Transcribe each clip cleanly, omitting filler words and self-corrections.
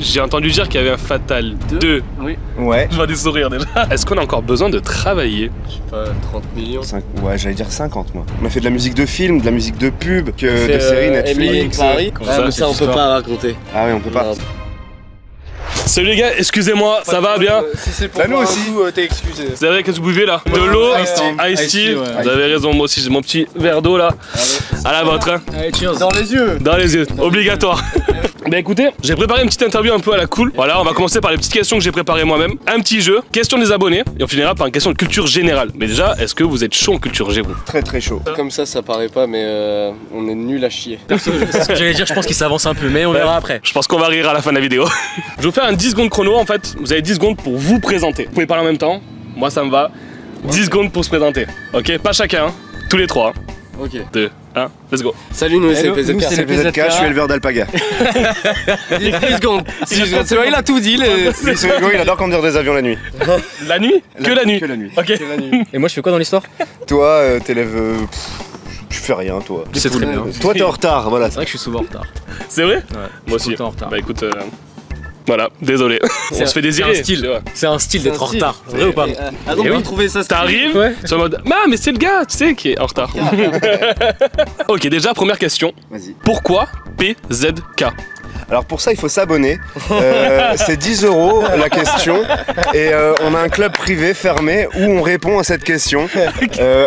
J'ai entendu dire qu'il y avait un Fatal 2. Oui. Ouais. Je vois des sourires déjà. Est-ce qu'on a encore besoin de travailler? Je sais pas, 30 millions. Ouais, j'allais dire 50 moi. On a fait de la musique de film, de la musique de pub, de séries Netflix. Paris. Mais ça on peut pas raconter. Ah oui, on peut pas. Non. Salut les gars, excusez-moi, ça va bien? Si c'est pour nous moi, aussi. t'es excusé. C'est vrai que vous buvez là? De l'eau, Ice tea, ouais. Vous avez raison, moi aussi j'ai mon petit verre d'eau là. À la vôtre, hein. Allez, cheers. Dans les yeux. Dans les yeux, obligatoire. Bah écoutez, j'ai préparé une petite interview un peu à la cool. Voilà, on va commencer par les petites questions que j'ai préparées moi-même. Un petit jeu, question des abonnés, et on finira par une question de culture générale. Mais déjà, est-ce que vous êtes chaud en culture G, vous? Très très chaud. Comme ça paraît pas, mais on est nul à chier. C'est ce que j'allais dire, je pense qu'il s'avance un peu, mais on verra après. Je pense qu'on va rire à la fin de la vidéo. Je vais vous faire un 10 secondes chrono en fait. Vous avez 10 secondes pour vous présenter. Vous pouvez parler en même temps. Moi ça me va. 10 secondes pour se présenter. Ok, pas chacun, hein. Tous les trois. Hein. Ok. 2, 1, let's go. Salut, nous c'est Hello, PZK. nous, c'est C'est PZK, je suis éleveur d'alpaga. 10 secondes. 10 secondes. C'est vrai, il a tout dit. Lui, c'est rigolo, il adore conduire des avions la nuit. La nuit? Que la nuit. Que la nuit. Ok. Et moi je fais quoi dans l'histoire? Toi, t'élèves. Tu fais rien, toi. C'est très bien. Toi, t'es en retard, voilà. C'est vrai que je suis souvent en retard. C'est vrai? Ouais, Moi je suis tout aussi. le temps en retard. Bah écoute, voilà, désolé. On se fait désirer. C'est un style. C'est un style d'être en retard. Vrai ou pas? Ah donc Eh vous oui. trouvez ça T'arrives Ouais. sur le mode mais c'est le gars, tu sais, qui est en retard. Ok, déjà, première question. Vas-y. Pourquoi PZK? Alors pour ça, il faut s'abonner. C'est 10 € la question. Et on a un club privé fermé où on répond à cette question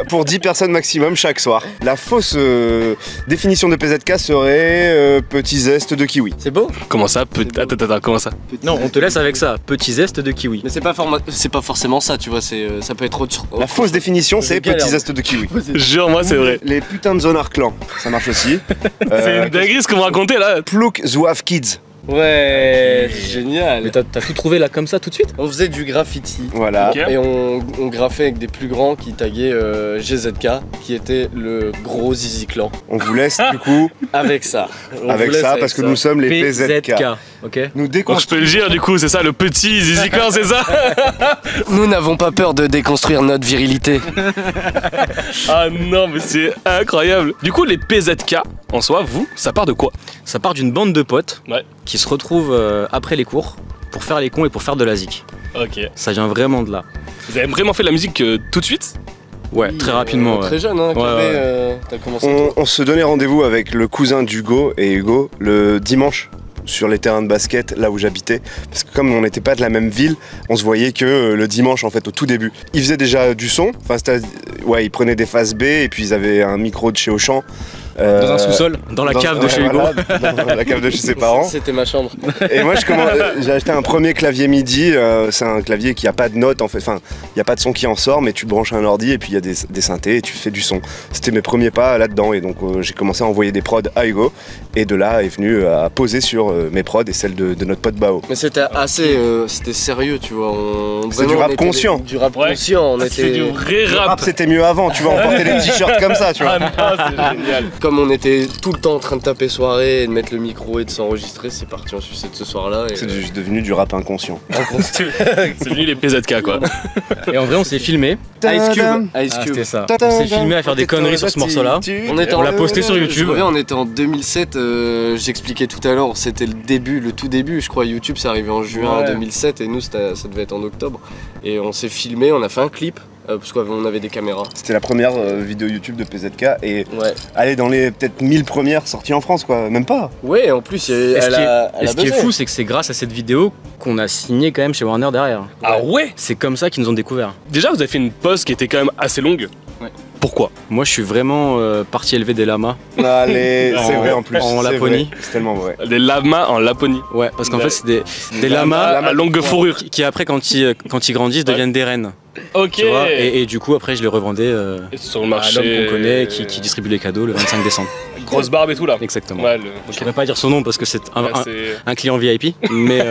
pour 10 personnes maximum chaque soir. La fausse définition de PZK serait petit zeste de kiwi. C'est beau. Comment ça? Attends, comment ça? Non, on te laisse avec ça. Petit zeste de kiwi. Mais c'est pas forcément ça, tu vois, ça peut être autre. La fausse définition, c'est galère. petit zeste de kiwi. Jure, moi, c'est vrai. Les putains de Zonar Clan, ça marche aussi. C'est une dinguerie ce que vous racontez là. Plouk Zouave Kids. Ouais, Mais génial. t'as tout trouvé là comme ça tout de suite? On faisait du graffiti. Voilà. Ok. Et on graffait avec des plus grands qui taguaient GZK, qui était le gros Zizi Clan. On vous laisse du coup Avec ça. On avec vous laisse ça parce que nous sommes les PZK. Ok. Nous Donc je déconstruisons. peux le dire du coup, c'est ça le petit Zizi Clan, c'est ça? Nous n'avons pas peur de déconstruire notre virilité. Ah non, mais c'est incroyable. Du coup, les PZK en soi, vous, ça part de quoi? Ça part d'une bande de potes Ouais. qui se retrouvent après les cours pour faire les cons et pour faire de la zik. Ok. Ça vient vraiment de là. Vous avez vraiment fait de la musique tout de suite? Ouais, très rapidement. Très jeune, hein, Ouais, ouais. t'as commencé tôt. On se donnait rendez-vous avec le cousin d'Hugo et Hugo le dimanche sur les terrains de basket là où j'habitais parce que comme on n'était pas de la même ville on se voyait que le dimanche en fait au tout début ils faisaient déjà du son, enfin ouais ils prenaient des phases B et puis ils avaient un micro de chez Auchan Dans un sous-sol, dans la cave de chez Hugo. Dans la cave de chez ses parents. C'était ma chambre. Et moi j'ai acheté un premier clavier MIDI, c'est un clavier qui a pas de notes en fait, enfin il n'y a pas de son qui en sort mais tu branches un ordi et puis il y a des synthés et tu fais du son. C'était mes premiers pas là-dedans et donc j'ai commencé à envoyer des prods à Hugo et de là est venu à poser sur mes prods et celles de notre pote Bao. Mais c'était assez c'était sérieux, tu vois. C'est du rap conscient. Du rap Ouais. conscient, on C'est était. du vrai Le rap. rap c'était mieux avant, tu vois, on portait des t-shirts comme ça, tu vois. Ah non, c'est génial. Comme on était tout le temps en train de taper soirée et de mettre le micro et de s'enregistrer, c'est parti en sucette ce soir-là. Et C'est devenu du rap inconscient. C'est devenu les PZK quoi. Et en vrai, on s'est filmé. Ice Cube. Ice Ah, Cube. c'était ça. On s'est filmé à faire des conneries sur ce morceau-là. On l'a posté sur YouTube. Je reviens, on était en 2007, j'expliquais tout à l'heure, c'était le tout début, je crois YouTube c'est arrivé en juin Ouais. 2007 et nous ça devait être en octobre. Et on s'est filmé, on a fait un clip, parce qu'on avait des caméras. C'était la première vidéo YouTube de PZK et Ouais. aller dans les peut-être 1000 premières sorties en France quoi, même pas. Ouais, en plus, Et ce qui est buzzé. fou, c'est que c'est grâce à cette vidéo qu'on a signé quand même chez Warner derrière. Ah ouais? C'est comme ça qu'ils nous ont découvert. Déjà, vous avez fait une pause qui était quand même assez longue. Ouais. Pourquoi? Moi, je suis vraiment parti élever des lamas. Allez, c'est En- vrai en plus. en c'est Laponie. vrai, c'est tellement vrai. Des lamas en Laponie. Ouais, parce qu'en Ouais. fait, c'est des lamas à longue fourrure. qui après, quand ils grandissent, deviennent des reines. Ok. Tu vois, et du coup, après, je les revendais Et sur le à marché. l'homme qu'on connaît qui distribue les cadeaux le 25 décembre. Grosse barbe et tout là. Exactement. Ouais, Je pourrais pas dire son nom parce que c'est ouais, c'est- un client VIP, mais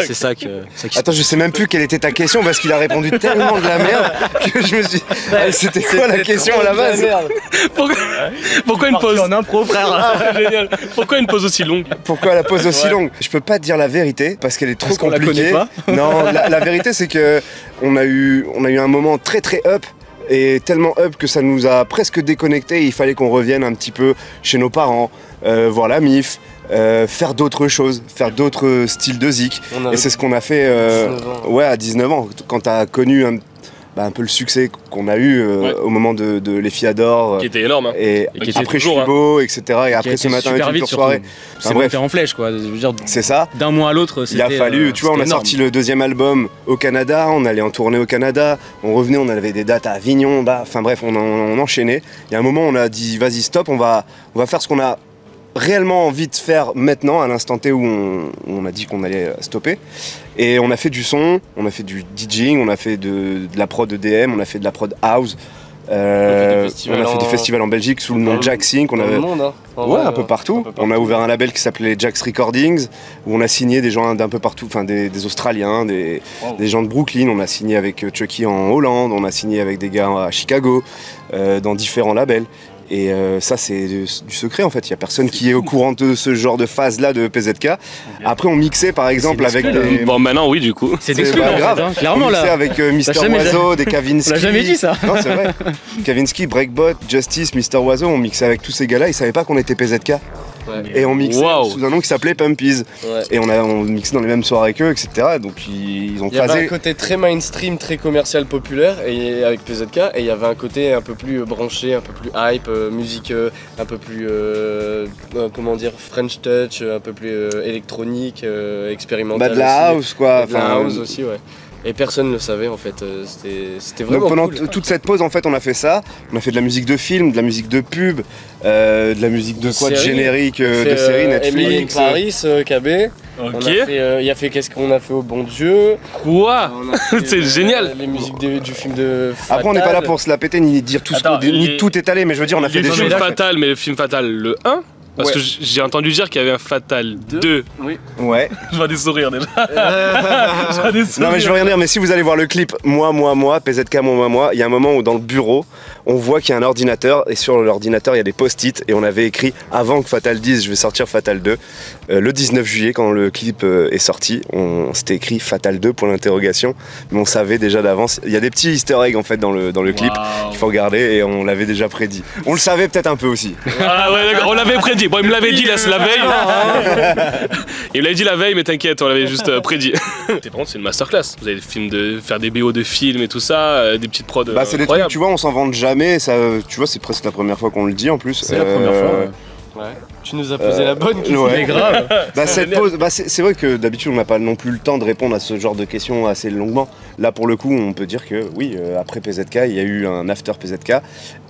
c'est ça qui Attends, je sais même plus quelle était ta question parce qu'il a répondu tellement de la merde que je me suis dit, c'était quoi la question à la base? Pourquoi une pause? en impro, frère. Génial. Pourquoi une pause aussi longue? Pourquoi la pause aussi longue? Je peux pas te dire la vérité parce qu'elle est trop Parce qu'on la compliquée. connaît pas. Non, la vérité c'est que on a eu un moment très très up et tellement up que ça nous a presque déconnectés. Il fallait qu'on revienne un petit peu chez nos parents, voir la MIF, faire d'autres choses, faire d'autres styles de zik. Et c'est ce qu'on a fait à 19 ans, quand t'as connu un peu le succès qu'on a eu au moment de Les filles adorent. Qui était énorme. Hein. Et qui après Je suis beau, etc. Et après Ce matin super vite, soirée. C'est monté en flèche quoi. Je veux dire, c'est ça. D'un mois à l'autre, il a fallu, tu vois, on a sorti le 2e album au Canada, on allait en tournée au Canada, on revenait, on avait des dates à Avignon, enfin bref, on enchaînait. Il y a un moment, on a dit vas-y stop, on va faire ce qu'on a réellement envie de faire maintenant, à l'instant T où on a dit qu'on allait stopper. Et on a fait du son, on a fait du DJing, on a fait de la prod EDM, on a fait de la prod house. On a fait des festivals en Belgique sous le nom de Jack Sync. Dans le monde, hein. Un peu partout. On a ouvert un label qui s'appelait Jack's Recordings, où on a signé des gens d'un peu partout, enfin des Australiens, des gens de Brooklyn. On a signé avec Chucky en Hollande, on a signé avec des gars à Chicago, dans différents labels. Et ça, c'est du secret en fait. Il n'y a personne qui est au courant de ce genre de phase-là de PZK. Okay. Après, on mixait par exemple avec des. Bon, maintenant, oui, du coup. C'est pas grave. En fait, hein. Clairement, on mixait avec Mister Oizo, des Kavinsky. On l'a jamais dit ça. Non, c'est vrai. Kavinsky, Breakbot, Justice, Mister Oizo, on mixait avec tous ces gars-là. Ils savaient pas qu'on était PZK. Ouais. Et on mixait sous un nom qui s'appelait Pumpies. Ouais. Et on mixait dans les mêmes soirées qu'eux, etc. Donc ils ont phasé. Il y avait un côté très mainstream, très commercial, populaire et avec PZK. Et il y avait un côté un peu plus branché, un peu plus hype, musique un peu plus, comment dire, French touch, un peu plus électronique, expérimentale. Bah de la house quoi. De la house aussi, ouais. Et personne ne le savait en fait, c'était vraiment. Donc pendant cool. Toute cette pause en fait on a fait ça, on a fait de la musique de film, de la musique de pub, de la musique de quoi, de générique, de série, Netflix. Paris, KB. Ok. Il a fait Qu'est-ce qu'on a fait au bon Dieu. Quoi. C'est génial. Les musiques du film de Fatal. Après on n'est pas là pour se la péter ni dire tout ni tout étaler, mais je veux dire on a fait des choses. Fatal, mais le film Fatal, le 1. Parce que j'ai entendu dire qu'il y avait un Fatal 2. Oui. Ouais. Je vois des sourires déjà. Non mais je veux rien dire, mais si vous allez voir le clip moi, PZK moi, il y a un moment où dans le bureau, on voit qu'il y a un ordinateur et sur l'ordinateur il y a des post-it et on avait écrit avant que Fatal dise je vais sortir Fatal 2. Le 19 juillet quand le clip est sorti, on s'était écrit Fatal 2 pour l'interrogation, mais on savait déjà d'avance. Il y a des petits easter eggs en fait dans le clip qu'il faut regarder et on l'avait déjà prédit. On le savait peut-être un peu aussi. Ah ouais d'accord, on l'avait prédit. Bon, il me l'avait dit la veille. Il me l'avait dit la veille, mais t'inquiète, on l'avait juste prédit. Par contre, c'est une masterclass. Vous avez des films faire des BO de films et tout ça, des petites prods. Bah, c'est des trucs, tu vois, on s'en vante jamais. Ça, tu vois, c'est presque la première fois qu'on le dit en plus. C'est la première fois. Ouais. Tu nous as posé la bonne question. Ouais. Grave. Cette pause, c'est vrai que d'habitude on n'a pas non plus le temps de répondre à ce genre de questions assez longuement. Là pour le coup on peut dire que oui, après PZK il y a eu un after PZK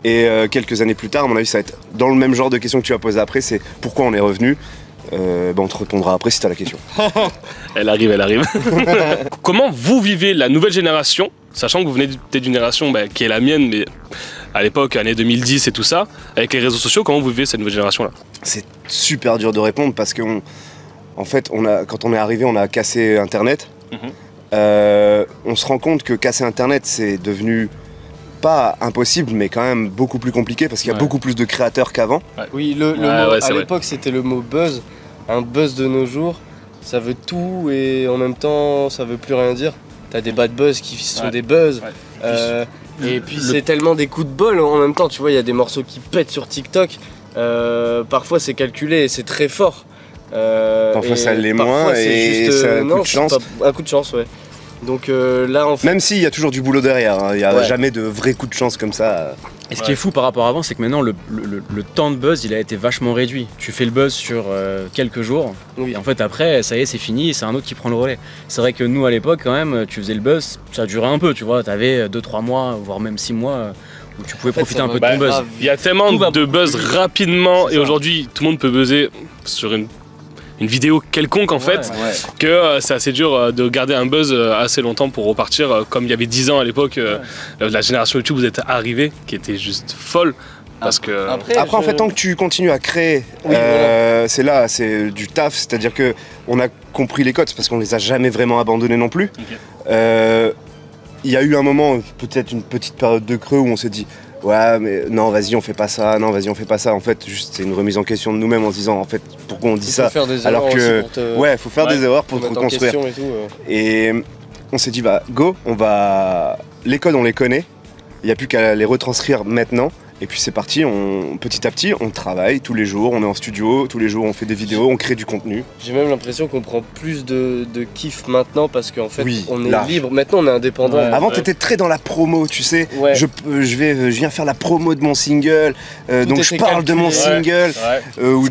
et quelques années plus tard à mon avis ça va être dans le même genre de questions que tu as posées après, c'est pourquoi on est revenu. On te répondra après si t'as la question. Elle arrive. Comment vous vivez la nouvelle génération, sachant que vous venez d'une génération qui est la mienne, mais à l'époque, année 2010 et tout ça, avec les réseaux sociaux, comment vous vivez cette nouvelle génération-là? C'est super dur de répondre parce que en fait, quand on est arrivé, on a cassé Internet. On se rend compte que casser Internet, c'est devenu pas impossible, mais quand même beaucoup plus compliqué parce qu'il y a beaucoup plus de créateurs qu'avant. Oui, le mot, à l'époque, c'était le mot buzz. Un buzz de nos jours, ça veut tout et en même temps, ça veut plus rien dire. T'as des bad buzz qui sont des buzz. Et puis c'est tellement des coups de bol en même temps, tu vois, il y a des morceaux qui pètent sur TikTok. Parfois c'est calculé et c'est très fort. Parfois ça l'est moins et juste, c'est un coup de chance. Un coup de chance, ouais. Donc là en fait... Même s'il y a toujours du boulot derrière, il n'y a jamais de vrai coup de chance comme ça. Et ce qui est fou par rapport à avant, c'est que maintenant le temps de buzz il a été vachement réduit. Tu fais le buzz sur quelques jours, et en fait après ça y est c'est fini, c'est un autre qui prend le relais. C'est vrai que nous à l'époque quand même, tu faisais le buzz, ça durait un peu, tu vois, t'avais 2-3 mois, voire même 6 mois où tu pouvais profiter un peu de ton buzz. Il y a tellement de buzz rapidement et aujourd'hui tout le monde peut buzzer sur une vidéo quelconque en fait, que c'est assez dur de garder un buzz assez longtemps pour repartir comme il y avait 10 ans à l'époque. La génération YouTube vous êtes arrivée qui était juste folle. Parce que... Après en fait tant que tu continues à créer, c'est du taf, c'est-à-dire que on a compris les codes parce qu'on les a jamais vraiment abandonnés non plus. Il y a eu un moment, peut-être une petite période de creux où on s'est dit ouais mais non vas-y on fait pas ça, non vas-y on fait pas ça. En fait juste c'est une remise en question de nous-mêmes en se disant en fait pourquoi on dit ça alors que faut faire des erreurs pour te reconstruire. Et on s'est dit bah go, les codes on les connaît, il n'y a plus qu'à les retranscrire maintenant Et puis c'est parti, petit à petit, on travaille tous les jours, on est en studio, tous les jours on fait des vidéos, on crée du contenu. J'ai même l'impression qu'on prend plus de kiff maintenant parce qu'en fait on est large. Libre, maintenant on est indépendant. Avant t'étais très dans la promo, tu sais, je viens faire la promo de mon single, donc je parle de mon single.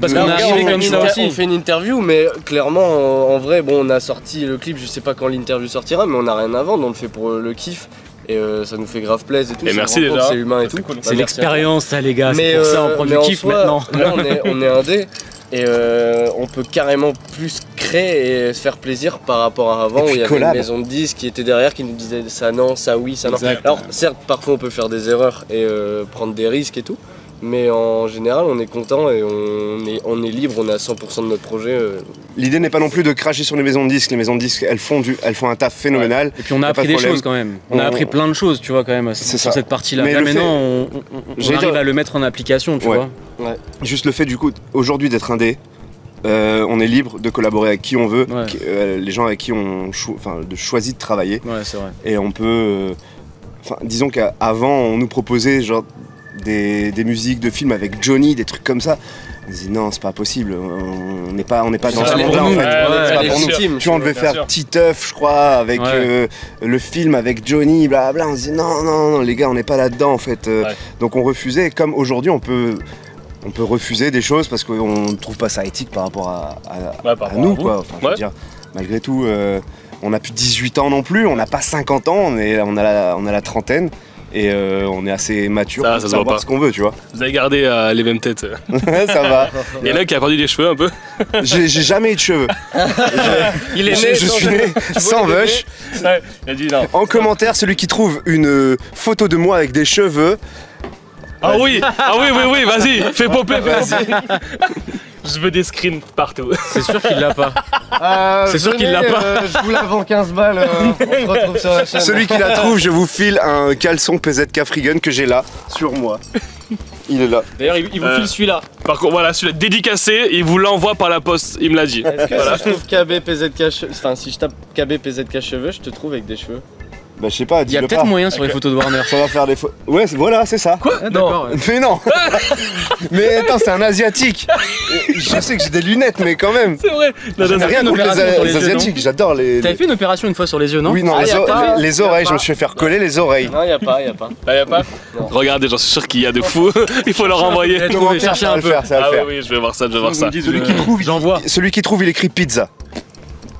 Parce qu'on est arrivé comme ça aussi. On fait une interview, mais clairement en vrai, bon, on a sorti le clip, je sais pas quand l'interview sortira, mais on n'a rien à vendre, on le fait pour le kiff. Et ça nous fait grave plaisir et tout. Et merci déjà. C'est humain et tout. Cool. C'est l'expérience ça les gars, c'est pour ça on prend du kiff maintenant. Là on est indé et on peut carrément plus créer et se faire plaisir par rapport à avant où il y avait une maison de disques qui était derrière qui nous disait ça non, ça oui, ça non. Alors certes parfois on peut faire des erreurs et prendre des risques et tout. Mais en général, on est content et on est libre, on est à 100% de notre projet. L'idée n'est pas non plus de cracher sur les maisons de disques. Les maisons de disques, elles font un taf phénoménal. Et puis on a appris des choses quand même. On a appris plein de choses, tu vois, quand même, sur cette partie-là. Là maintenant, on arrive à le mettre en application, tu vois. Juste le fait, du coup, aujourd'hui d'être indé, on est libre de collaborer avec qui on veut, les gens avec qui on choisit de travailler. Ouais, c'est vrai. Et on peut... disons qu'avant, on nous proposait genre des musiques de films avec Johnny, des trucs comme ça. On disait non, c'est pas possible, on n'est pas dans ce monde-là en fait. C'est pas pour nous. Tu vois, on devait faire Titeuf, je crois, avec le film avec Johnny, blablabla. On se dit non, les gars, on n'est pas là-dedans en fait. Donc on refusait. Et comme aujourd'hui, on peut refuser des choses parce qu'on ne trouve pas ça éthique par rapport à nous, quoi. Enfin, je veux dire, malgré tout, on n'a plus 18 ans non plus, on n'a pas 50 ans, on a la trentaine. Et on est assez mature pour savoir ce qu'on veut, tu vois. Vous avez gardé les mêmes têtes. Ça va. Il y en a qui a perdu des cheveux un peu. J'ai jamais eu de cheveux. Il est né. Je suis né sans veuche. Il a dit non. En commentaire, celui qui trouve une photo de moi avec des cheveux. Ah oui, vas-y, fais popper, vas-y. Je veux des screens partout. C'est sûr qu'il l'a pas. C'est sûr qu'il l'a pas. Je vous la vends 15 balles, on se retrouve sur la chaîne. Celui qui la trouve, je vous file un caleçon PZK Free Gun que j'ai là, sur moi. Il est là. D'ailleurs, il vous file celui-là. Par contre, voilà, celui-là dédicacé, il vous l'envoie par la poste, il me l'a dit. Est-ce que si je trouve KB PZK cheveux, enfin si je tape KB PZK cheveux, je te trouve avec des cheveux? Bah je sais pas, il y a peut-être moyen sur les photos de Warner. Ça va faire des photos. Ouais, voilà, c'est ça. Quoi? D'accord. Mais non. Mais attends, c'est un asiatique. Je sais que j'ai des lunettes, mais quand même. C'est vrai. Je n'ai rien contre les asiatiques, j'adore les... T'avais fait une opération une fois sur les yeux, non? Oui, non, les oreilles, je me suis fait faire coller les oreilles. Non, y a pas. Ah, y a pas? Regardez, j'en suis sûr qu'il y a de fous. Il faut leur envoyer. Chercher un peu. Ah oui, je vais voir ça, Celui qui trouve, il écrit pizza.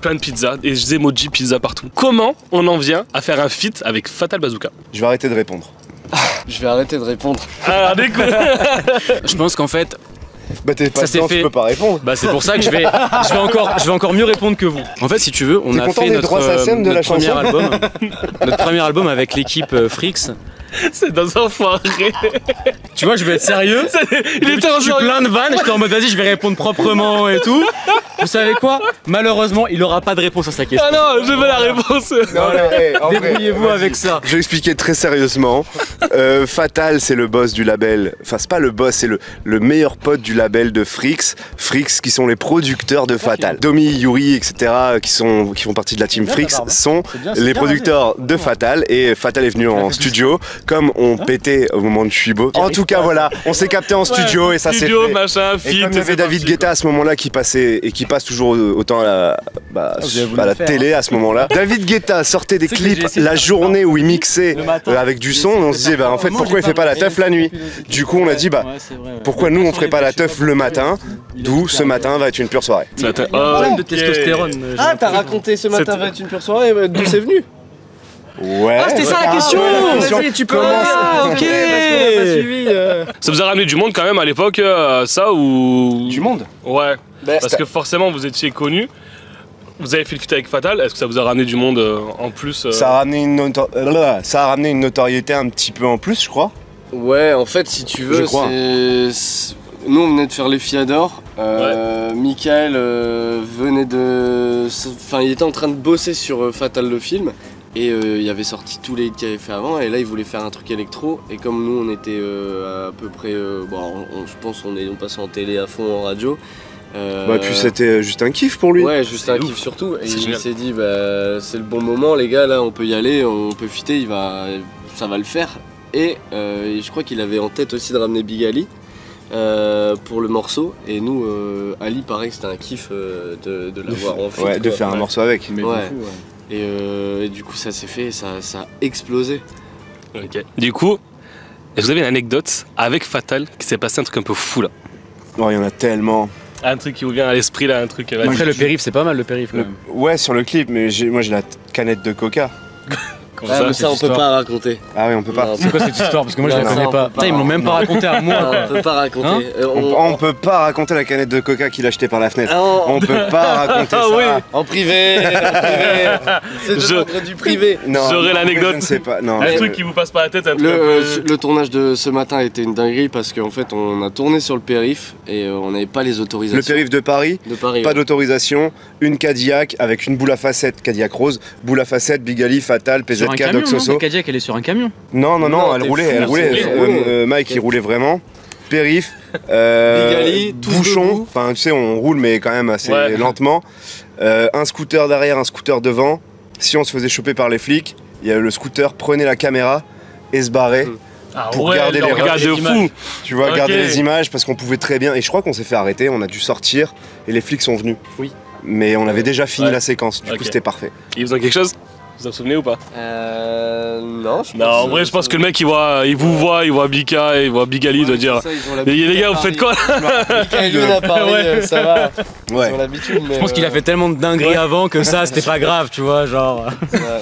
Plein de pizzas et des emojis pizza partout. Comment on en vient à faire un feat avec Fatal Bazooka? Je vais arrêter de répondre. Je vais arrêter de répondre. Ah, découle. Je pense qu'en fait... Bah t'es pas dedans, tu peux pas répondre. Bah c'est pour ça que je vais encore mieux répondre que vous. En fait, si tu veux, on a fait notre premier album avec l'équipe Frix. C'est dans un enfoiré. Tu vois, je vais être sérieux. Il était en plein de vannes, j'étais en mode vas-y, je vais répondre proprement et tout. Vous savez quoi? Malheureusement, il aura pas de réponse à sa question. Ah non, je veux la réponse. Débrouillez-vous avec ça. Je vais expliquer très sérieusement. Fatal, c'est le boss du label. Enfin, c'est pas le boss, c'est le meilleur pote du label de Frix. Frix, qui sont les producteurs de Fatal. Domi, Yuri, etc., qui font partie de la team Frix, sont les producteurs de Fatal. Et Fatal est venu en studio. Comme on pétait au moment de Chuibo. En tout cas, voilà, on s'est capté en studio et ça s'est fait. Machin, et comme il y avait David Guetta à ce moment-là qui passait et qui passe toujours autant à la télé à ce moment-là. David Guetta sortait des clips la journée où il mixait avec du son. On se disait, bah en fait, pourquoi il fait pas la teuf la nuit? Du coup, on a dit, bah pourquoi nous on ferait pas la teuf le matin? D'où ce matin va être une pure soirée. Problème de testostérone. Ah, t'as raconté ce matin va être une pure soirée, d'où c'est venu? Ouais. Ah, c'était ça la question! Vas-y, tu peux. Ah, ok! Ça vous a ramené du monde quand même à l'époque, ça ou. Du monde? Ouais. Parce que forcément, vous étiez connu. Vous avez fait le feat avec Fatal, est-ce que ça vous a ramené du monde en plus? Ça a ramené une notoriété un petit peu en plus, je crois. Ouais, en fait, si tu veux, nous on venait de faire les Fiador. Michael venait de. Enfin, il était en train de bosser sur Fatal le film. Et il avait sorti tous les hits qu'il avait fait avant et là il voulait faire un truc électro et comme nous on était à peu près, je pense on passait en télé à fond en radio. Bah puis c'était juste un kiff pour lui. Ouais, juste un kiff surtout et il s'est dit bah c'est le bon moment les gars, là on peut y aller, on peut fitter, ça va le faire. et je crois qu'il avait en tête aussi de ramener Big Ali pour le morceau. Et nous, Ali, pareil, c'était un kiff de l'avoir en feat. Ouais, de faire un morceau avec. Mais Ouais. beaucoup, ouais. Et du coup, ça s'est fait, ça a explosé. Ok. Du coup, est-ce que vous avez une anecdote avec Fatal qui s'est passé un truc un peu fou là? Oh, il y en a tellement. Un truc qui vous vient à l'esprit là, un truc. Après, le périph', c'est pas mal le périph' quand même. Ouais, sur le clip, mais moi j'ai la canette de coca. Comment Ah, mais ça, on cette peut pas raconter. Ah oui, on peut pas. Non, C'est quoi cette histoire? Parce que moi je la Non, connais ça, on pas. peut pas. Putain, ils me l'ont même pas raconté à moi. Non, on peut pas raconter. Hein On peut pas raconter la canette de coca qu'il a acheté par la fenêtre. On- On peut pas raconter Ah ça. oui. En privé, c'est de Je- l'ordre du privé. Non, J'aurais l'anecdote. Je ne sais pas. Non, Un je- truc qui vous passe par la tête, un truc un peu... Le tournage de ce matin a été une dinguerie parce qu'en fait on a tourné sur le périph' et on n'avait pas les Le autorisations périph' de Paris, de Paris. pas ouais. d'autorisation, une Cadillac avec une boule à facettes, Cadillac rose, boule à facettes, Big Ali, Fatal, Sur un PZK, camion, Doc non? Soso. La Cadillac, elle est sur un camion. Non, Non, elle t'es roulait, fou, elle roulait. c'est vrai. Mike, il roulait vraiment. Périph', Big Ali, tous bouchon, debout. enfin tu sais, on roule mais quand même assez Ouais. lentement. Un scooter derrière, un scooter devant. Si on se faisait choper par les flics, il y a le scooter prenait la caméra et se barrait. Ah pour ouais, garder le les regard de images. fou. Tu vois, Ok. garder les images parce qu'on pouvait très bien. Et je crois qu'on s'est fait arrêter, on a dû sortir et les flics sont venus. Oui. Mais on avait déjà fini Ouais. la séquence, du Ok. coup c'était parfait. Ils vous ont quelque chose? Vous en souvenez ou pas? Non, je pense. Non, en vrai, je pense que le mec il vous voit, il voit Bika, il voit Big Ali, il doit dire. Les gars, vous faites quoi là? Michael Youn à Paris, Ouais. ça va. Ouais. Ils ont l'habitude, mais. Je pense qu'il a fait tellement de dingueries avant que ça, c'était pas grave, tu vois, genre.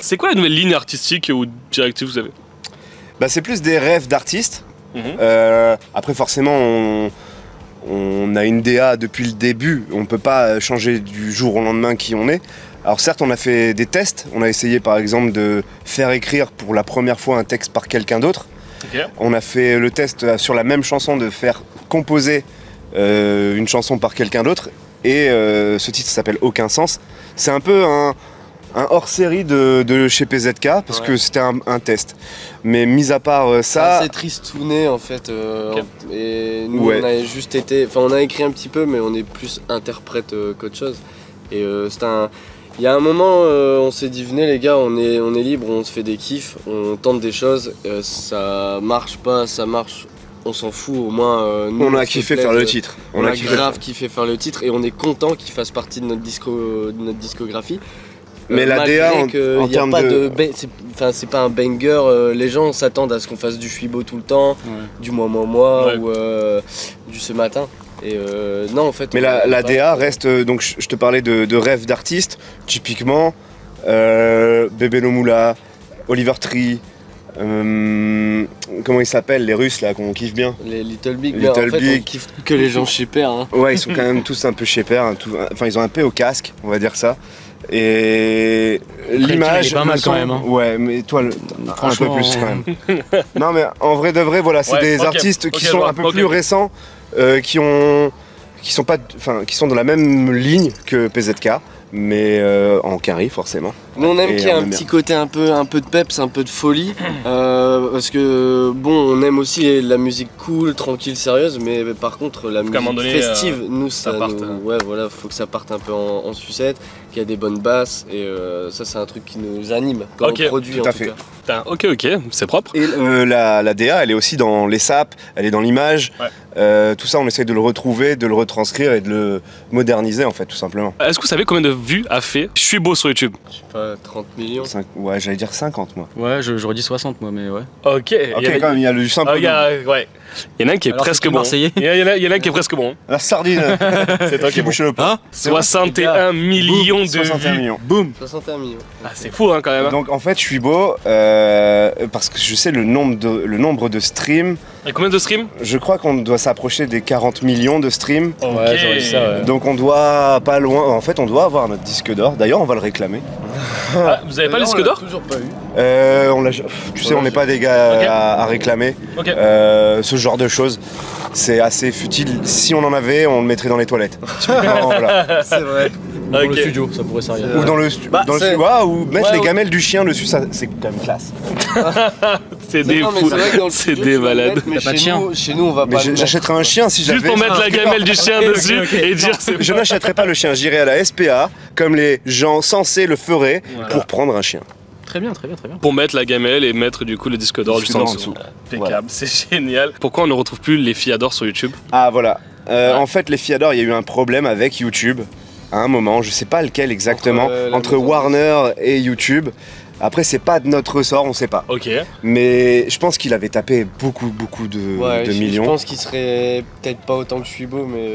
C'est quoi la nouvelle ligne artistique ou directive, vous savez? Bah c'est plus des rêves d'artistes. Après forcément on a une DA depuis le début, on peut pas changer du jour au lendemain qui on est. Alors certes on a fait des tests, on a essayé par exemple de faire écrire pour la première fois un texte par quelqu'un d'autre. Ok. On a fait le test sur la même chanson de faire composer une chanson par quelqu'un d'autre et ce titre s'appelle Aucun Sens. C'est un peu un hors-série de chez PZK parce que c'était un test. Mais mis à part ça... C'est tristouné en fait. Ok. Et nous Ouais. on a juste été. Enfin, on a écrit un petit peu, mais on est plus interprète qu'autre chose. Et c'est un. Il y a un moment, on s'est dit venez les gars, on est libre, on se fait des kiffs, on tente des choses, ça marche pas, ça marche, on s'en fout, au moins nous On a se kiffé plaise. faire le titre. On a kiffé grave kiffé faire le titre et on est content qu'il fasse partie de notre discographie. Mais la DA en termes de... C'est pas un banger, les gens s'attendent à ce qu'on fasse du Fuibo tout le temps, du moi Ouais. ou du ce matin. Et non en fait. Mais la DA reste, donc je te parlais de rêves d'artistes, typiquement Bébé Nomoula, Oliver Tree, comment ils s'appellent les Russes là qu'on kiffe bien. Les Little Big, Little mais en fait, Big. on kiffe que les gens super. Hein. Ouais, ils sont quand même tous un peu chez père, enfin ils ont un peu au casque, on va dire ça. Et l'image, il est pas mal le son- quand même, hein. Ouais, mais toi, un peu Franchement, plus quand même. Non, mais en vrai de vrai, voilà, c'est Ouais, des ok, artistes qui ok, sont je vois, un peu ok. plus récents, qui sont pas, enfin, qui sont dans la même ligne que PZK, mais en carré forcément. Nous on aime Et qu'il y ait on un aime petit côté un peu de peps, un peu de folie, parce que bon on aime aussi la musique cool, tranquille, sérieuse, mais par contre la qu'à un moment musique donné, festive, nous ça parte, nous, ouais voilà, faut que ça parte un peu en sucette, qu'il y a des bonnes basses et ça c'est un truc qui nous anime quand Ok, on produit tout en à tout fait. cas. Putain, ok, c'est propre. Et la DA, elle est aussi dans les saps, elle est dans l'image. Ouais. Tout ça, on essaye de le retrouver, de le retranscrire et de le moderniser en fait, tout simplement. Est-ce que vous savez combien de vues a fait Je suis beau sur YouTube? Je sais pas, 30 millions. Ouais, j'allais dire 50 moi. Ouais, j'aurais dit 60 moi, mais ouais. Ok. Ok, quand même, il y a du simple. Il y en a un qui est Alors, presque c'est qui, bon. Marseillais Il y en a un qui est presque bon. La sardine. C'est toi qui est bon. bouche le pain. Hein 61 millions de 61 vues. millions. Boum. 61 millions. Ah, c'est fou hein, quand même. Hein. Donc en fait, je suis beau parce que je sais le nombre de streams. Et combien de streams? Je crois qu'on doit s'approcher des 40 millions de streams. Ok. Ouais, j'aurais dit ça, ouais. Donc on doit pas loin. En fait, on doit avoir notre disque d'or. D'ailleurs, on va le réclamer. Ah, vous avez pas le disque d'or? Toujours pas eu. Tu sais, on n'est pas des gars Ok. à réclamer. Ok. Ce genre de choses. C'est assez futile. Si on en avait, on le mettrait dans les toilettes. Typiquement, voilà. C'est vrai. Dans le Ok. studio, ça pourrait servir. Ou dans le Bah, c'est- ou mettre Ouais, les ouais. gamelles du chien dessus, ça c'est quand même classe. C'est des Non, mais fous. c'est vrai que dans le C'est studio, des tu vas le malades. mettre, mais T'as pas de chez chien. chez nous, on va Mais pas le mettre. j'achèterais un chien si j'avais. Juste pour mettre la gamelle du chien dessus ok. et dire c'est Je n'achèterais pas le chien, j'irais à la SPA comme les gens censés le feraient pour prendre un chien. Très bien, très bien, très bien. Pour mettre la gamelle et mettre du coup le disque d'or juste en dessous. Impeccable, voilà. C'est génial. Pourquoi on ne retrouve plus les Fiador sur YouTube? Ah voilà, en fait les Fiador, il y a eu un problème avec YouTube à un moment, je sais pas lequel exactement, entre Warner et YouTube. Après, c'est pas de notre ressort, on sait pas. Ok. Mais je pense qu'il avait tapé beaucoup de millions. Je pense qu'il serait peut-être pas autant que je suis beau, mais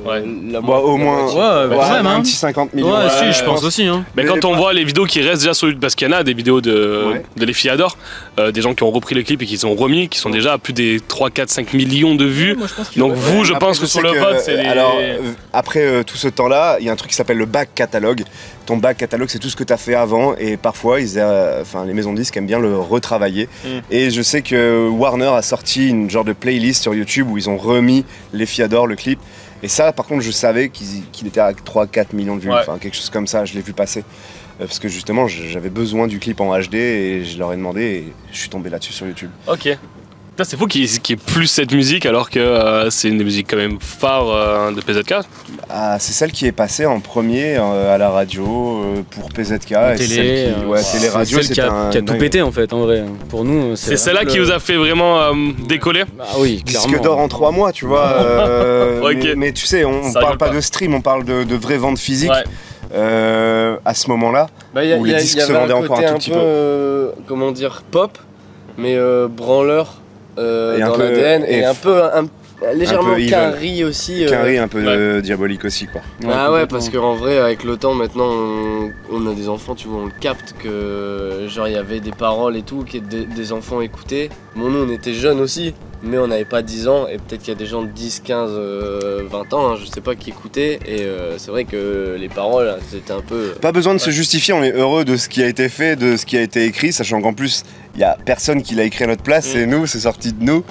au moins quand même, un petit 50 millions. Ouais, si, je pense aussi. Hein. Mais quand on voit les vidéos qui restent déjà sur YouTube, parce qu'il y en a des vidéos de les Fiador, des gens qui ont repris le clip et qui ont remis, qui sont déjà à plus des 3, 4, 5 millions de vues. Moi, donc vous, je pense que sur le vote, c'est les... Alors, après tout ce temps-là, il y a un truc qui s'appelle le back catalogue. Ton back catalogue, c'est tout ce que tu as fait avant, et parfois les maisons de disques aiment bien le retravailler. Et je sais que Warner a sorti une genre de playlist sur YouTube où ils ont remis les Fiador, le clip. Et ça, par contre, je savais qu'il était à 3-4 millions de vues, enfin quelque chose comme ça, je l'ai vu passer. Parce que justement, j'avais besoin du clip en HD et je leur ai demandé et je suis tombé là-dessus sur YouTube. Ok. C'est fou qu'il y ait plus cette musique alors que c'est une des musiques quand même phares de PZK. Ah, c'est celle qui est passée en premier à la radio pour PZK. Télé radio, c'est celle qui a tout pété en fait, en vrai. Pour nous, c'est celle-là qui vous a fait vraiment décoller. Bah oui, clairement. Disque d'or en 3 mois, tu vois. mais tu sais, on parle pas de stream, on parle de vraie vente physique. À ce moment-là, où les disques se vendaient encore un tout petit peu. Comment dire, pop, mais branleur. Dans l'ADN et un peu légèrement quinri aussi. Quinri un peu diabolique aussi quoi. Ah ouais, parce qu'en vrai avec le temps maintenant on a des enfants, tu vois, on le capte que genre il y avait des paroles et tout que des enfants écoutaient. Bon, nous on était jeunes aussi, mais on n'avait pas 10 ans et peut-être qu'il y a des gens de 10, 15, 20 ans, je sais pas, qui écoutaient et c'est vrai que les paroles c'était un peu... Pas besoin de se justifier, on est heureux de ce qui a été fait, de ce qui a été écrit, sachant qu'en plus il y a personne qui l'a écrit à notre place, c'est nous, c'est sorti de nous.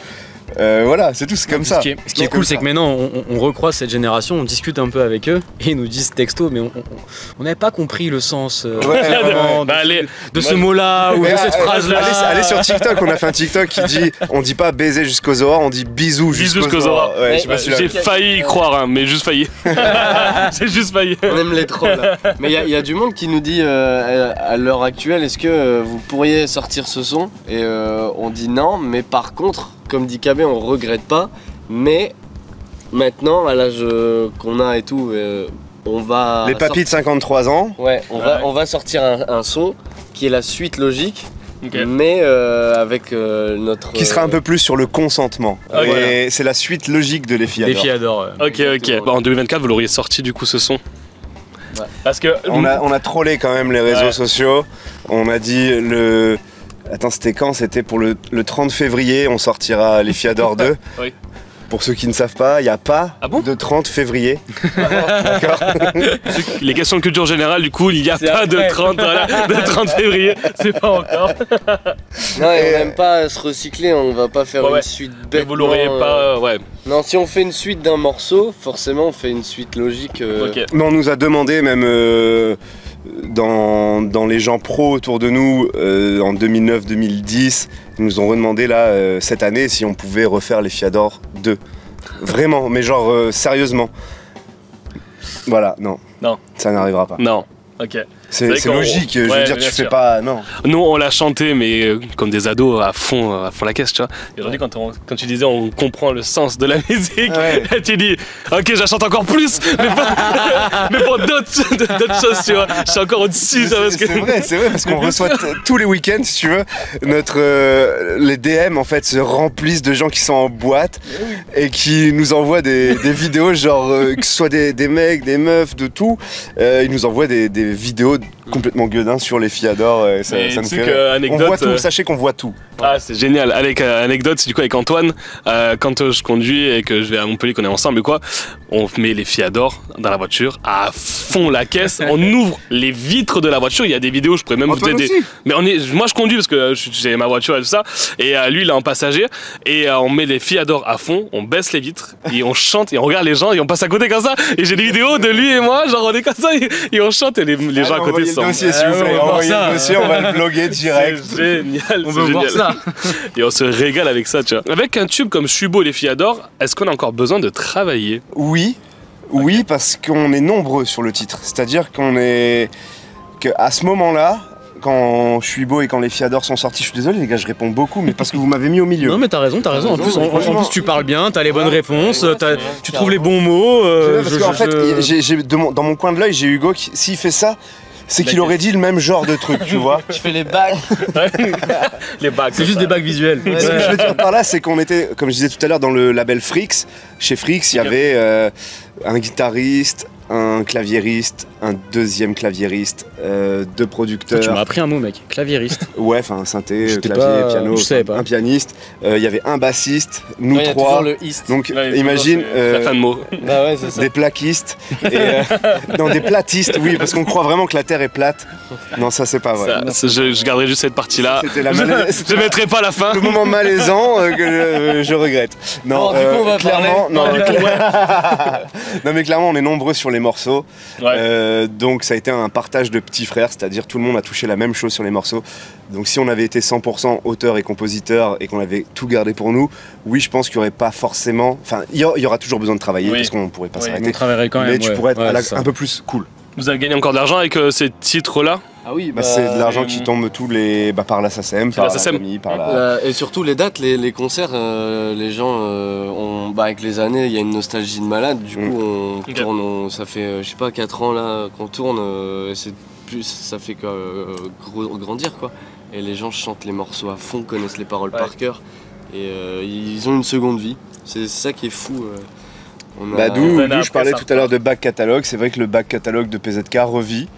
Voilà, c'est tout, c'est comme ça. Ce qui est cool, c'est que maintenant on recroise cette génération, on discute un peu avec eux et ils nous disent texto, mais on n'avait pas compris le sens de ce mot-là ou de cette phrase-là. Allez sur TikTok, on a fait un TikTok qui dit, on dit pas baiser jusqu'aux aurores, on dit bisous jusqu'aux aurores. J'ai failli y croire, mais juste failli. J'ai juste failli. On aime les trolls. Mais il y a du monde qui nous dit à l'heure actuelle, est-ce que vous pourriez sortir ce son? Et on dit non, mais par contre, comme dit KB, on regrette pas, mais maintenant, à l'âge qu'on a et tout, on va... Les papis de 53 ans. Ouais, on va sortir un son qui est la suite logique, mais avec notre... Qui sera un peu plus sur le consentement. Et c'est la suite logique de Les Fiador. Les Fiador, Ok. Bah, en 2024, vous l'auriez sorti du coup ce son. Ouais. Parce que... On a trollé quand même les réseaux sociaux. On a dit Attends, c'était quand? C'était pour le 30 février, on sortira Les Fiador 2. Oui. Pour ceux qui ne savent pas, il n'y a pas de 30 février. D'accord. Les questions de culture générale, du coup, il n'y a pas de 30 février. C'est pas encore. Non, et on n'aime pas se recycler, on va pas faire une suite bête. Vous l'auriez pas, Non, si on fait une suite d'un morceau, forcément on fait une suite logique. Mais on nous a demandé même... Dans les gens pros autour de nous en 2009-2010, ils nous ont redemandé là cette année si on pouvait refaire Les Fiador 2. Vraiment, mais genre sérieusement. Voilà, non. Ça n'arrivera pas. Non. Ok. C'est logique, je veux dire, tu fais pas... Non. Nous, on l'a chanté, mais comme des ados à fond la caisse, tu vois. Et aujourd'hui, quand tu disais on comprend le sens de la musique, tu dis ok, je la chante encore plus, mais pour d'autres choses, tu vois. Je suis encore au-dessus. C'est vrai, parce qu'on reçoit tous les week-ends, si tu veux, les DM en fait se remplissent de gens qui sont en boîte et qui nous envoient des vidéos, genre que ce soit des mecs, des meufs, de tout. Ils nous envoient des vidéos complètement gueudin sur Les Fiador, ça nous fait on voit tout, sachez qu'on voit tout. Ah, c'est génial. Anecdote, c'est du coup avec Antoine, quand je conduis et que je vais à Montpellier, qu'on est ensemble et quoi, on met Les Fiador dans la voiture à fond la caisse, on ouvre les vitres de la voiture, il y a des vidéos, je pourrais même vous aider. Mais moi je conduis parce que j'ai ma voiture et tout ça, et lui il est en passager, et on met Les Fiador à fond, on baisse les vitres, et on chante, et on regarde les gens, et on passe à côté comme ça, et j'ai des vidéos de lui et moi, genre on est comme ça, et on chante, et les gens à côté sont... Dossier, s'il vous plaît. Envoyez le dossier, on va le bloguer direct. C'est génial. On veut voir ça. Et on se régale avec ça, tu vois. Avec un tube comme Je suis beau, Les Fiador, est-ce qu'on a encore besoin de travailler? Oui, parce qu'on est nombreux sur le titre. C'est-à-dire qu'à ce moment-là, quand je suis beau et quand les Fiadors sont sortis, je suis désolé les gars, je réponds beaucoup, mais parce que vous m'avez mis au milieu. Non mais t'as raison. En plus, tu parles bien, t'as les bonnes réponses, tu trouves les bons mots. Parce qu'en fait, dans mon coin de l'œil, j'ai Hugo qui, s'il fait ça, c'est qu'il aurait dit le même genre de truc, tu vois. Je fais les bagues. Les bagues. C'est juste des bagues visuelles. Ce que je veux dire par là, c'est qu'on était, comme je disais tout à l'heure, dans le label Frix. Chez Frix, il y avait un guitariste, un claviériste, un deuxième claviériste, 2 producteurs. Tu m'as appris un mot, mec. Claviériste. Ouais, enfin synthé, clavier, piano, un pianiste. Il y avait un bassiste, nous 3. Le ist. Donc imagine la fin de mots. Bah ouais, c'est ça. Des plaquistes. Non, des platistes, oui, parce qu'on croit vraiment que la Terre est plate. Non, ça c'est pas vrai. Je garderai juste cette partie-là. Je mettrai pas la fin. Le moment malaisant que je regrette. Non, du coup, on va clairement, non, mais clairement, on est nombreux sur les morceaux. Ouais. Donc ça a été un partage de petits frères, c'est-à-dire tout le monde a touché la même chose sur les morceaux. Donc si on avait été 100% auteur et compositeur et qu'on avait tout gardé pour nous, oui, je pense qu'il n'y aurait pas forcément... Enfin, il y aura toujours besoin de travailler parce qu'on ne pourrait pas s'arrêter. On travaillerait quand même. Mais tu pourrais être un peu plus cool. Vous avez gagné encore de l'argent avec ces titres-là? Ah oui, c'est de l'argent qui tombe tous les par la SACEM, par la famille, par la... Et surtout les dates, les concerts, les gens ont, avec les années, il y a une nostalgie de malade. Du coup, on tourne, ça fait je sais pas 4 ans là qu'on tourne, ça fait que grandir quoi. Et les gens chantent les morceaux à fond, connaissent les paroles par cœur, et ils ont une seconde vie. C'est ça qui est fou. D'où je parlais tout à l'heure de back catalogue. C'est vrai que le back catalogue de PZK revit.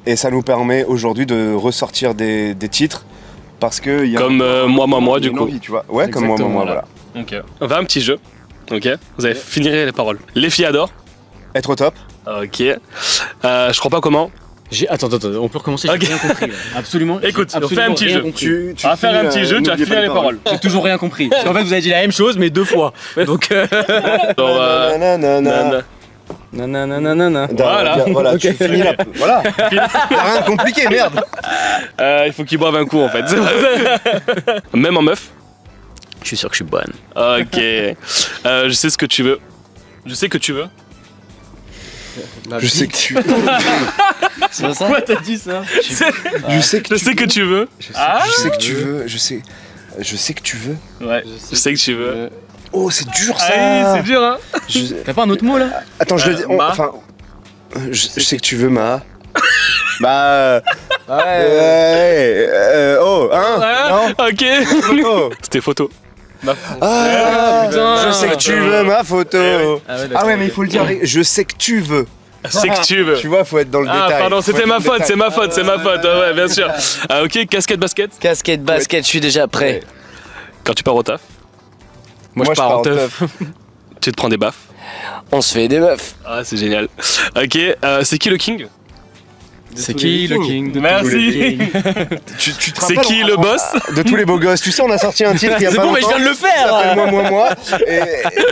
Et ça nous permet aujourd'hui de ressortir des titres parce que y a comme moi du coup. Envie, tu vois. Ouais, exactement, comme moi, voilà. Ok. On va un petit jeu. Ok. Vous allez finir les paroles. Les filles adorent. Être au top. Ok. Je crois pas comment. Attends, on peut recommencer, j'ai rien compris. Absolument. Écoute, on fait un petit jeu. Tu vas faire un petit jeu, tu vas finir les paroles. J'ai toujours rien compris. Parce qu'en fait, vous avez dit la même chose, mais 2 fois. Donc. Nanana. Voilà, tu finis là. Voilà. Y'a rien de compliqué, merde. Il faut qu'il boive un coup en fait. Même en meuf. Je suis sûr que je suis bonne. Ok. Je sais ce que tu veux. Je sais que tu veux. Je sais que tu. C'est pas ça? Pourquoi t'as dit ça? Je sais que tu veux. Je sais que tu veux. Je sais que tu veux. Ouais. Je sais que tu veux. Oh, c'est dur ça. Ah, c'est dur hein. T'as pas un autre mot là? Attends, je le dis. Enfin, je sais que tu veux ma. Bah. Oh, hein? Non. Ok. C'était photo. Ah putain. Je sais que tu veux ma photo. Ah ouais, mais il faut le dire. Je sais que tu veux. C'est que tu veux. Tu vois, faut être dans le détail. Ah pardon, c'était ma faute, c'est ma faute. Ouais, bien sûr. Ok, casquette, basket. Casquette, basket, je suis déjà prêt. Quand tu pars au taf. Moi je pars en teuf. Tu te prends des baffes. On se fait des meufs. Ah, c'est génial. Ok, c'est qui le king? C'est qui le king? Merci. C'est qui le boss? De tous les beaux gosses. Tu sais, on a sorti un titre il y a pas longtemps. C'est bon, mais je viens de le faire. Moi. Et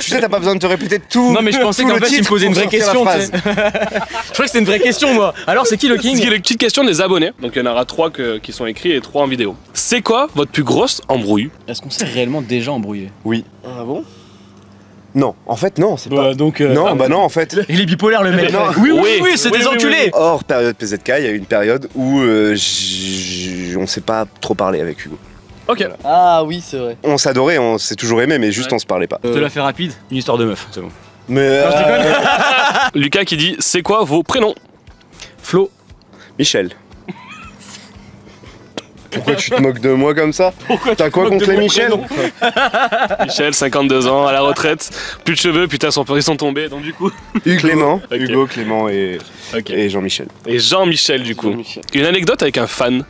tu sais, t'as pas besoin de te répéter tout. Non, mais je pensais qu'en fait, il me posait une vraie question. Je croyais que c'était une vraie question, moi. Alors, c'est qui le king? C'est une petite question des abonnés. Donc, il y en aura 3 qui sont écrits et 3 en vidéo. C'est quoi votre plus grosse embrouille? Est-ce qu'on s'est réellement déjà embrouillé? Oui. Ah bon? Non, en fait non, c'est pas... Donc, non, non, en fait... Il est bipolaire le mec. Oui, c'est des enculés. Hors période PZK, il y a eu une période où on s'est pas trop parlé avec Hugo. Ok. Voilà. Ah oui, c'est vrai. On s'adorait, on s'est toujours aimé, mais juste on se parlait pas. Je te la fais rapide, une histoire de meuf, c'est bon. Mais... Non, je déconne. Lucas qui dit, c'est quoi vos prénoms? Flo. Michel. Pourquoi tu te moques de moi comme ça? T'as quoi contre les Michel? Michel, 52 ans, à la retraite, plus de cheveux, putain, ils sont tombés, donc du coup... Clément, okay. Hugo, Clément et Jean-Michel. Et Jean-Michel, du coup. Une anecdote avec un fan.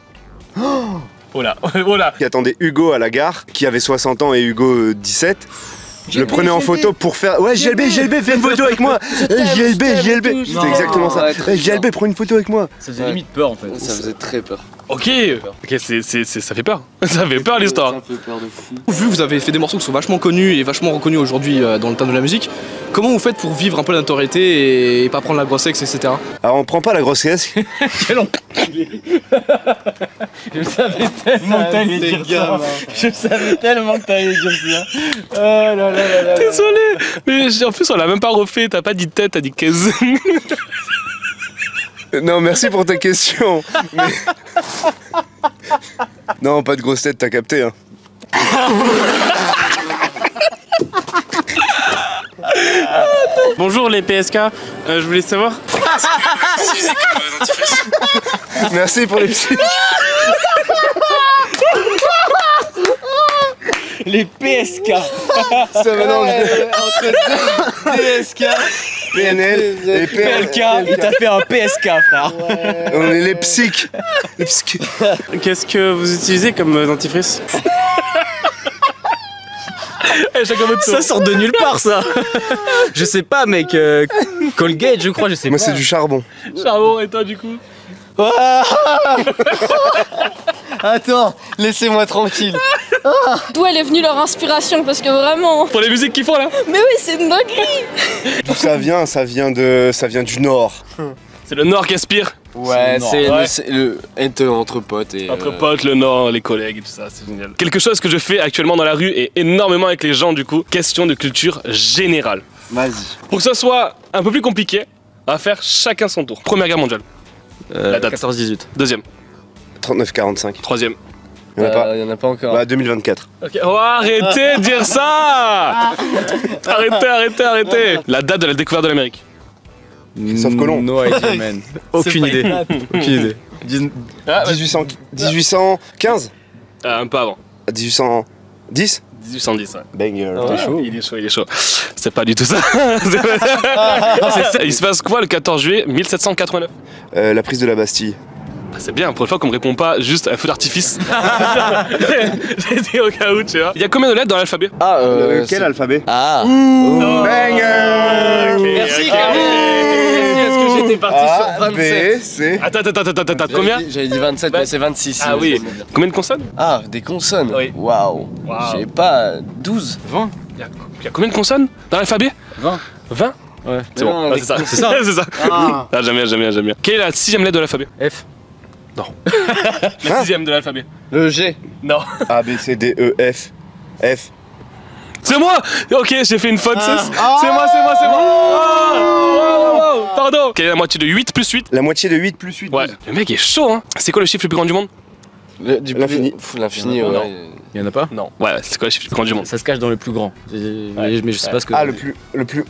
Oh là. Qui attendait Hugo à la gare, qui avait 60 ans et Hugo 17. Je le prenais en photo pour faire... Ouais, JLB, fais une photo avec moi. JLB. C'était exactement ça. JLB, prends une photo avec moi. Ça faisait limite peur en fait. Ça faisait très peur. Ok, ça fait peur. Ça fait peur l'histoire. Ça fait peur de fou. Vu que vous avez fait des morceaux qui sont vachement connus et vachement reconnus aujourd'hui dans le temps de la musique, comment vous faites pour vivre un peu la notoriété et pas prendre la grossesse, etc. Alors on prend pas la grossesse. Quel enculé. Je savais tellement que t'allais dire ça. Je savais tellement que t'allais dire ça. Oh là là. Désolé, mais en plus on l'a même pas refait, t'as pas dit tête, t'as dit caisse. Non, merci pour ta question. Non, pas de grosse tête, t'as capté, hein. Bonjour les PSK, je voulais savoir. Merci pour les petits. Les PSK. Ça mélange Entre DSK, PNL et PLK, il t'a fait un PSK, frère. Ouais. On est les psyches. Les psyches. Qu'est-ce que vous utilisez comme dentifrice? Ça sort de nulle part, ça. Je sais pas, mec. Colgate, je crois, je sais Moi, pas. c'est du charbon. Charbon, et toi du coup? Attends, laissez-moi tranquille. D'où elle est venue leur inspiration parce que vraiment. Pour les musiques qu'ils font là? Mais oui, c'est une dinguerie. D'où ça vient? Ça vient du Nord. C'est le Nord qui aspire. Ouais, Ouais. c'est le être entre potes et. Entre potes, le Nord, les collègues et tout ça, c'est génial. Quelque chose que je fais actuellement dans la rue et énormément avec les gens du coup, question de culture générale. Vas-y. Pour que ça soit un peu plus compliqué, on va faire chacun son tour. Première guerre mondiale, la date. 14-18. Deuxième, 39-45. troisième. Il y en a pas. Il y en a pas encore. Bah, 2024. Ok. Oh, arrêtez de dire ça. Arrêtez. La date de la découverte de l'Amérique. Sauf Colomb. No idea, man. Aucune idée. Aucune idée. 1815. Un peu avant. 1810. 1810. Ouais. Banger. Ouais. Il est chaud. C'est pas du tout ça. Il se passe quoi le 14 juillet 1789? La prise de la Bastille. C'est bien, pour une fois qu'on me répond pas juste un feu d'artifice. J'ai dit au cas où, tu vois. Il y a combien de lettres dans l'alphabet? Ah, Quel alphabet? Ah. Banger. Merci, Ok. Est-ce que j'étais parti sur A, 27? B, C. Attends, combien? J'avais dit 27, mais c'est 26. Ah oui. Combien de consonnes? Ah, des consonnes. Oui. Waouh. J'ai pas 12. 20. Il y a combien de consonnes dans l'alphabet? 20. 20? Ouais. C'est Mais bon, non, ah, mais c'est ça. c'est ça. C'est ça. Ah. Ah, j'aime bien. Quelle est la 6ème lettre de l'alphabet? F. La 6ème de l'alphabet. Le G. Non. A, B, C, D, E, F. F. C'est moi! Ok, j'ai fait une faute. C'est moi. Oh, pardon. Quelle est la moitié de 8 plus 8? La moitié de 8 plus 8. Ouais. Le mec est chaud, hein. C'est quoi le chiffre le plus grand du monde? L'infini. L'infini, Non. ouais. Il y en a pas? Non. Ouais, c'est quoi le chiffre le plus grand du monde? Ça se cache dans le plus grand. Mais je sais pas ce que. Ah, le plus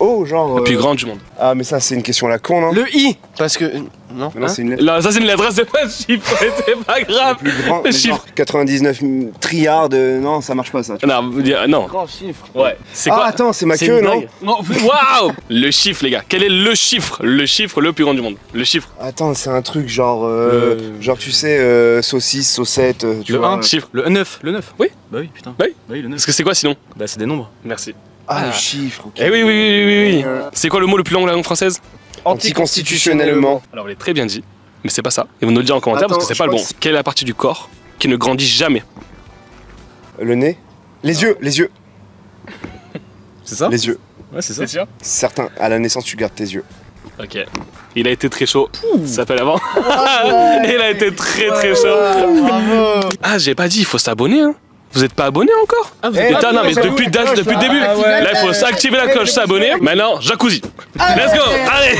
haut, genre. Le plus grand du monde. Ah, mais ça, c'est une question à la con, non? Le I. Parce que. Non. Mais non, c'est une lettre. Là, ça c'est une lettre, c'est pas un chiffre, c'est pas grave. Le plus grand. Le mais chiffre. genre 99 trilliards de. Non, ça marche pas, ça. Non. Grand chiffre. Ouais. C'est Ah, quoi? attends, c'est ma C'est queue, une non? blague. Non, waouh! Le chiffre, les gars. Quel est le chiffre? Le chiffre le plus grand du monde. Le chiffre. Attends, c'est un truc genre. Genre, tu sais, saucisse, saucette. Tu Le vois. 1. Chiffre. Le 9. Le 9. Oui. Bah oui, putain. Oui. Bah oui, le 9. Parce que c'est quoi sinon? Bah c'est des nombres. Merci. Ah, le chiffre, ok. Eh oui. C'est quoi le mot le plus long de la langue française? Anticonstitutionnellement. Alors, vous l'avez très bien dit, mais c'est pas ça. Et vous nous le dire en commentaire parce que Attends, c'est pas le je bon. pense- Quelle est la partie du corps qui ne grandit jamais? Le nez. Les yeux. C'est ça? Les yeux. Ouais, c'est ça. sûr? Certains, à la naissance, tu gardes tes yeux. Ok. Il a été très chaud. Ça s'appelle avant. Il a été très chaud. Ah, j'ai pas dit, il faut s'abonner, hein. Vous êtes pas abonné encore? Ah, vous Eh, êtes Putain, non, mais depuis le début. ouais. Là, il faut s'activer la cloche, s'abonner. Maintenant, jacuzzi. Let's go. Allez.